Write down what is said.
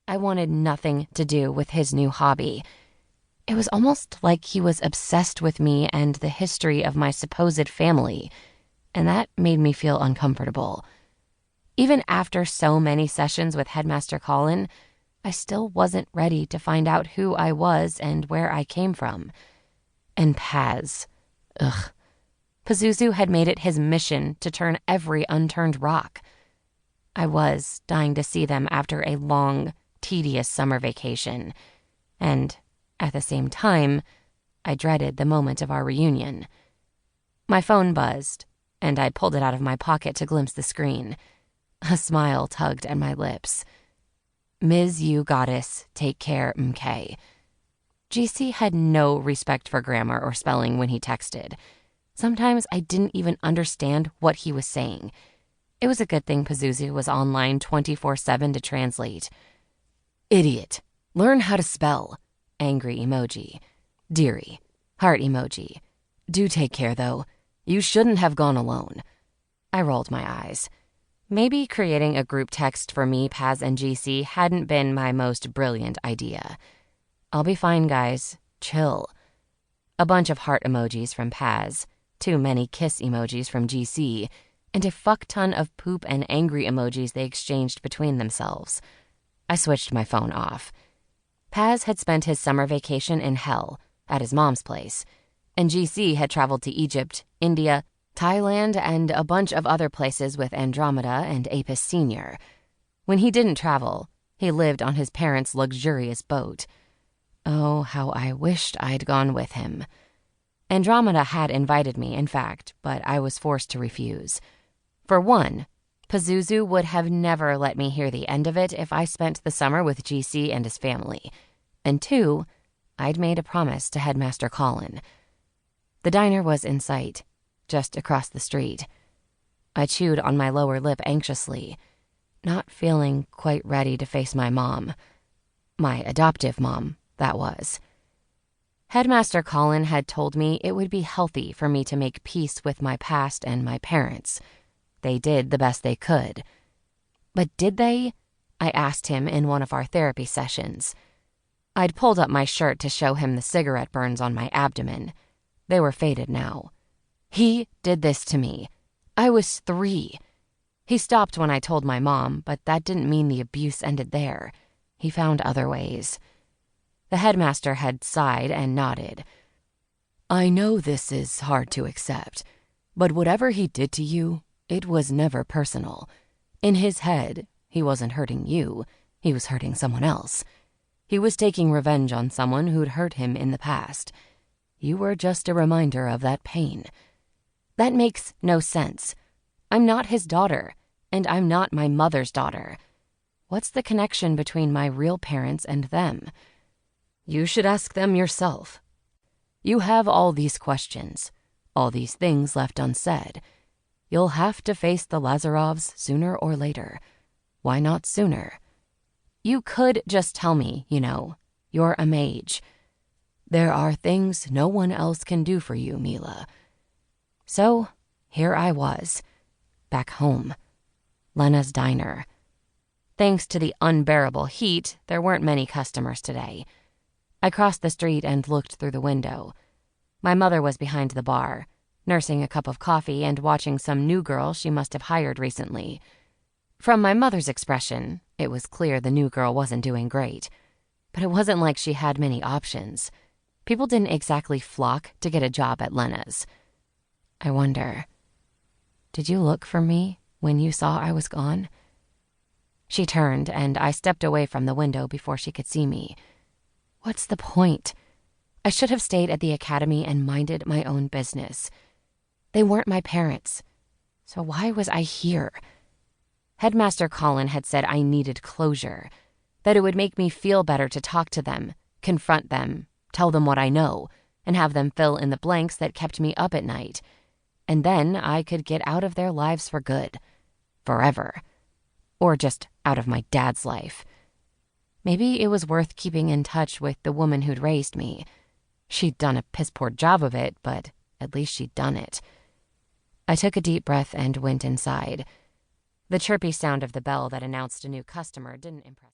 I wanted nothing to do with his new hobby. It was almost like he was obsessed with me and the history of my supposed family, and that made me feel uncomfortable. Even after so many sessions with Headmaster Colin, I still wasn't ready to find out who I was and where I came from. And Paz. Ugh. Pazuzu had made it his mission to turn every unturned rock. I was dying to see them after a long, tedious summer vacation, and at the same time, I dreaded the moment of our reunion. My phone buzzed, and I pulled it out of my pocket to glimpse the screen. A smile tugged at my lips. Ms. You Goddess, take care, MK. GC had no respect for grammar or spelling when he texted. Sometimes I didn't even understand what he was saying. It was a good thing Pazuzu was online 24/7 to translate. Idiot. Learn how to spell. Angry emoji. Dearie. Heart emoji. Do take care, though. You shouldn't have gone alone. I rolled my eyes. Maybe creating a group text for me, Paz, and GC hadn't been my most brilliant idea. I'll be fine, guys. Chill. A bunch of heart emojis from Paz, too many kiss emojis from GC, and a fuck ton of poop and angry emojis they exchanged between themselves. I switched my phone off. Paz had spent his summer vacation in hell, at his mom's place, and GC had traveled to Egypt, India, Thailand, and a bunch of other places with Andromeda and Apis Sr. When he didn't travel, he lived on his parents' luxurious boat. Oh, how I wished I'd gone with him. Andromeda had invited me, in fact, but I was forced to refuse. For one, Pazuzu would have never let me hear the end of it if I spent the summer with GC and his family. And two, I'd made a promise to Headmaster Colin. The diner was in sight, just across the street. I chewed on my lower lip anxiously, not feeling quite ready to face my mom. My adoptive mom, that was. Headmaster Colin had told me it would be healthy for me to make peace with my past and my parents. They did the best they could. But did they? I asked him in one of our therapy sessions. I'd pulled up my shirt to show him the cigarette burns on my abdomen. They were faded now. He did this to me. I was 3. He stopped when I told my mom, but that didn't mean the abuse ended there. He found other ways. The headmaster had sighed and nodded. I know this is hard to accept, but whatever he did to you, it was never personal. In his head, he wasn't hurting you. He was hurting someone else. He was taking revenge on someone who'd hurt him in the past. You were just a reminder of that pain. That makes no sense. I'm not his daughter, and I'm not my mother's daughter. What's the connection between my real parents and them? You should ask them yourself. You have all these questions, all these things left unsaid. You'll have to face the Lazarovs sooner or later. Why not sooner? You could just tell me, you're a mage. There are things no one else can do for you, Mila. So, here I was, back home. Lena's diner. Thanks to the unbearable heat, there weren't many customers today. I crossed the street and looked through the window. My mother was behind the bar, nursing a cup of coffee and watching some new girl she must have hired recently. From my mother's expression, it was clear the new girl wasn't doing great. But it wasn't like she had many options. People didn't exactly flock to get a job at Lena's. I wonder, did you look for me when you saw I was gone? She turned, and I stepped away from the window before she could see me. What's the point? I should have stayed at the academy and minded my own business. They weren't my parents, so why was I here? Headmaster Colin had said I needed closure, that it would make me feel better to talk to them, confront them, tell them what I know, and have them fill in the blanks that kept me up at night. And then I could get out of their lives for good. Forever. Or just out of my dad's life. Maybe it was worth keeping in touch with the woman who'd raised me. She'd done a piss-poor job of it, but at least she'd done it. I took a deep breath and went inside. The chirpy sound of the bell that announced a new customer didn't impress me.